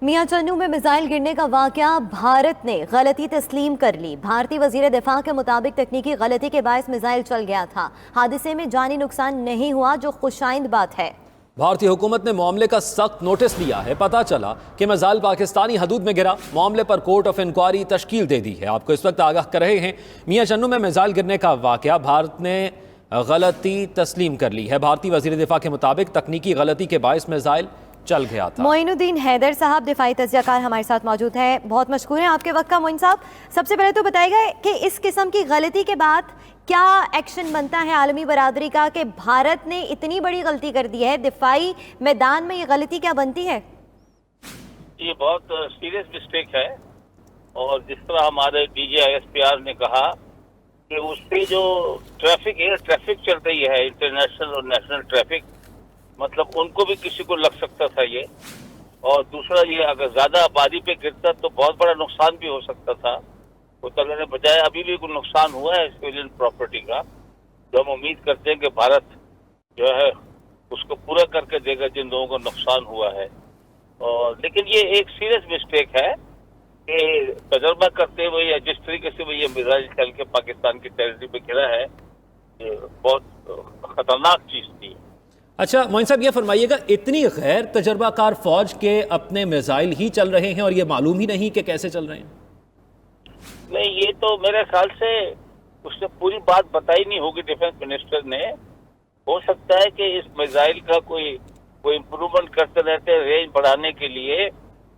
میاں چنو میں میزائل گرنے کا واقعہ بھارت نے غلطی تسلیم کر لی۔ بھارتی وزیر دفاع کے مطابق تکنیکی غلطی کے باعث میزائل چل گیا تھا۔ حادثے میں جانی نقصان نہیں ہوا، جو خوشائند بات ہے۔ بھارتی حکومت نے معاملے کا سخت نوٹس لیا ہے۔ پتہ چلا کہ میزائل پاکستانی حدود میں گرا۔ معاملے پر کورٹ آف انکوائری تشکیل دے دی ہے۔ آپ کو اس وقت آگاہ کر رہے ہیں، میاں چنو میں میزائل گرنے کا واقعہ بھارت نے غلطی تسلیم کر لی ہے۔ بھارتی وزیر دفاع کے مطابق تکنیکی غلطی کے باعث میزائل چل گیا تھا۔ معین الدین حیدر صاحب دفاعی تجزیہ کار ہمارے ساتھ موجود ہیں، بہت مشکور ہیں آپ کے وقت کا۔ معین صاحب، سب سے پہلے تو بتائیے گا کہ اس قسم کی غلطی کے بعد کیا ایکشن بنتا ہے عالمی برادری کا کہ بھارت نے اتنی بڑی غلطی کر دی ہے، دفاعی میدان میں یہ غلطی کیا بنتی ہے؟ یہ بہت سیریس مسٹیک ہے، اور جس طرح ہمارے D G I S P R نے کہا کہ اس کی جو ٹریفک چل رہی ہے، انٹرنیشنل اور نیشنل ٹریفک، مطلب ان کو بھی کسی کو لگ سکتا تھا یہ، اور دوسرا یہ اگر زیادہ آبادی پہ گرتا تو بہت بڑا نقصان بھی ہو سکتا تھا۔ وہ اللہ نے بجائے ابھی بھی کوئی نقصان ہوا ہے سویلین پراپرٹی کا، جو ہم امید کرتے ہیں کہ بھارت جو ہے اس کو پورا کر کے دے گا جن لوگوں کو نقصان ہوا ہے۔ اور لیکن یہ ایک سیریس مسٹیک ہے کہ تجربہ کرتے ہوئے یا جس طریقے سے وہ یہ میزائل چل کے پاکستان کی ٹیریٹری پہ گرا ہے، یہ بہت خطرناک چیز تھی۔ اچھا معین صاحب، یہ فرمائیے گا، اتنی غیر تجربہ کار فوج کے اپنے میزائل ہی چل رہے ہیں اور یہ معلوم ہی نہیں کہ کیسے چل رہے ہیں؟ نہیں، یہ تو میرے خیال سے اس نے پوری بات بتائی نہیں ہوگی ڈیفنس منسٹر نے۔ ہو سکتا ہے کہ اس میزائل کا کوئی امپروومنٹ کرتے رہتے ہیں رینج بڑھانے کے لیے،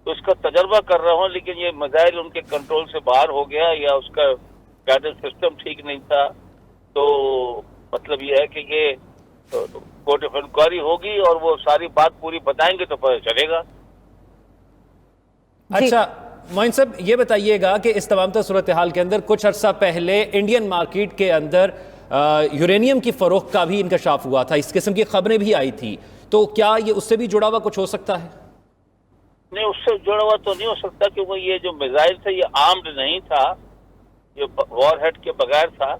تو اس کا تجربہ کر رہا ہوں، لیکن یہ میزائل ان کے کنٹرول سے باہر ہو گیا یا اس کا گائیڈنس سسٹم ٹھیک نہیں تھا۔ تو مطلب یہ ہے کہ یہ کورٹ آف انکوائری ہوگی اور وہ ساری بات پوری بتائیں گے تو پتہ چلے گا۔ اچھا معین صاحب، یہ بتائیے گا کہ اس تمام صورتحال کے اندر کچھ عرصہ پہلے انڈین مارکیٹ کے اندر یورینیم کی فروخت کا بھی انکشاف ہوا تھا، اس قسم کی خبریں بھی آئی تھی، تو کیا یہ اس سے بھی جڑا ہوا کچھ ہو سکتا ہے؟ نہیں، اس سے جڑا ہوا تو نہیں ہو سکتا، کہ وہ یہ جو میزائل تھا یہ آرمڈ نہیں تھا، یہ وار ہیڈ کے بغیر تھا،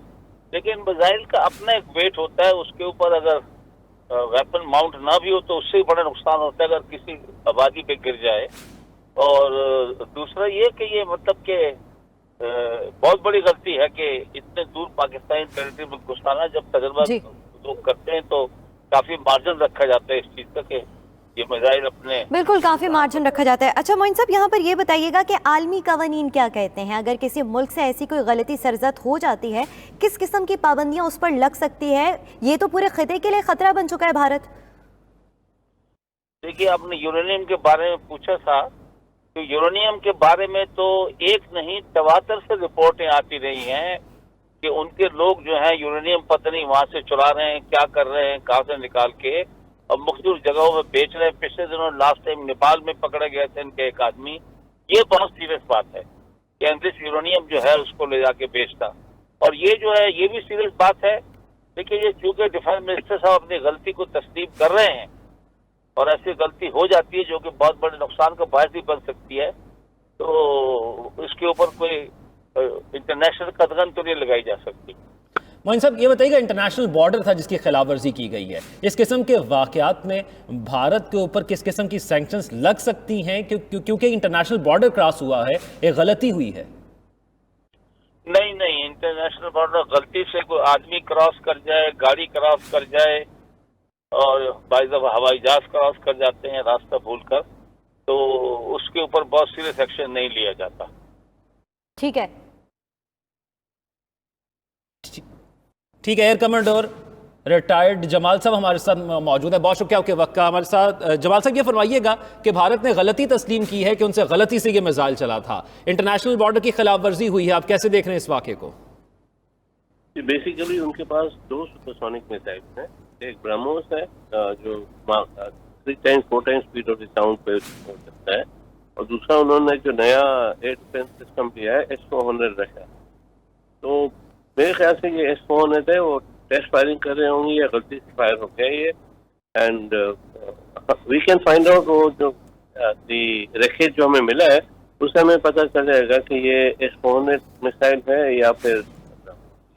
لیکن میزائل کا اپنا ایک ویٹ ہوتا ہے، اس کے اوپر اگر ویپن ماؤنٹ نہ بھی ہو تو اس سے بھی بڑا نقصان ہوتا ہے اگر کسی آبادی پہ گر جائے۔ اور دوسرا یہ کہ یہ مطلب کہ بہت بڑی غلطی ہے کہ اتنے دور پاکستانی ٹیریٹری میں گھسانا۔ جب تجربہ لوگ کرتے ہیں تو کافی مارجن رکھا جاتا ہے اس چیز کا کہ یہ میزائل اپنے بالکل کافی مارجن رکھا جاتا ہے۔ اچھا معین صاحب، یہاں پر یہ بتائیے گا کہ عالمی قوانین کیا کہتے ہیں؟ اگر کسی ملک سے ایسی کوئی غلطی سرزد ہو جاتی ہے، کس قسم کی پابندیاں اس پر لگ سکتی ہے؟ یہ تو پورے خطے کے لیے خطرہ بن چکا ہے بھارت۔ دیکھیے، آپ نے یورینیم کے بارے میں پوچھا تھا، تو یورینیم کے بارے میں تو ایک نہیں تواتر سے رپورٹیں آتی رہی ہیں کہ ان کے لوگ جو ہیں یورینیم پتہ نہیں وہاں سے چرا رہے ہیں، کیا کر رہے ہیں، کہاں سے نکال کے اور مختلف جگہوں میں بیچ رہے ہیں۔ پچھلے دنوں لاسٹ ٹائم نیپال میں پکڑے گئے تھے ان کے ایک آدمی۔ یہ بہت سیریس بات ہے کہ انگلش یورینیم جو ہے اس کو لے جا کے بیچتا، اور یہ جو ہے یہ بھی سیریس بات ہے۔ لیکن یہ چونکہ ڈیفنس منسٹر صاحب اپنی غلطی کو تسلیم کر رہے ہیں اور ایسی غلطی ہو جاتی ہے جو کہ بہت بڑے نقصان کا باعث بھی بن سکتی ہے، تو اس کے اوپر کوئی انٹرنیشنل قدغن تو نہیں لگائی جا سکتی۔ معین صاحب، یہ بتائیے گا، انٹرنیشنل بارڈر تھا جس کی خلاف ورزی کی گئی ہے، اس قسم کے واقعات میں بھارت کے اوپر کس قسم کی سینکشنز لگ سکتی ہیں کیونکہ انٹرنیشنل بارڈر کراس ہوا ہے، ایک غلطی ہوئی ہے؟ نہیں، انٹرنیشنل بارڈر غلطی سے کوئی آدمی کراس کر جائے، گاڑی کراس کر جائے، اور بعض دفعہ ہوائی جہاز کراس کر جاتے ہیں راستہ بھول کر، تو اس کے اوپر بہت سیریس ایکشن نہیں لیا جاتا۔ ٹھیک ہے، ٹھیک ہے۔ ایئر کمانڈر ریٹائرڈ جمال صاحب ہمارے ساتھ موجود ہے، بہت شکریہ آپ کے وقت کا ہمارے ساتھ۔ جمال صاحب، یہ فرمائیے گا کہ بھارت نے غلطی تسلیم کی ہے کہ ان سے غلطی سے یہ میزائل چلا تھا، انٹرنیشنل بارڈر کی خلاف ورزی ہوئی ہے، آپ کیسے دیکھ رہے ہیں اس واقعے کو؟ بیسیکلی ان کے پاس دو سپرسونک میزائل ہیں، ایک برہموس ہے جو 3 times 4 times speed of sound پہ ہو سکتا ہے، اور دوسرا انہوں نے جو نیا ایئر ڈیفینس سسٹم لیا ہے S-400 رکھا۔ تو میرے خیال سے یہ S-400 ہے، وہ ٹیسٹ فائرنگ کر رہے ہوں گے یا غلطی سے فائر ہو گیا یہ، and we can find out وہ جو ریکیج جو ہمیں ملا ہے اس سے ہمیں پتہ چل جائے گا کہ یہ S-400 میزائل ہے یا پھر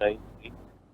3,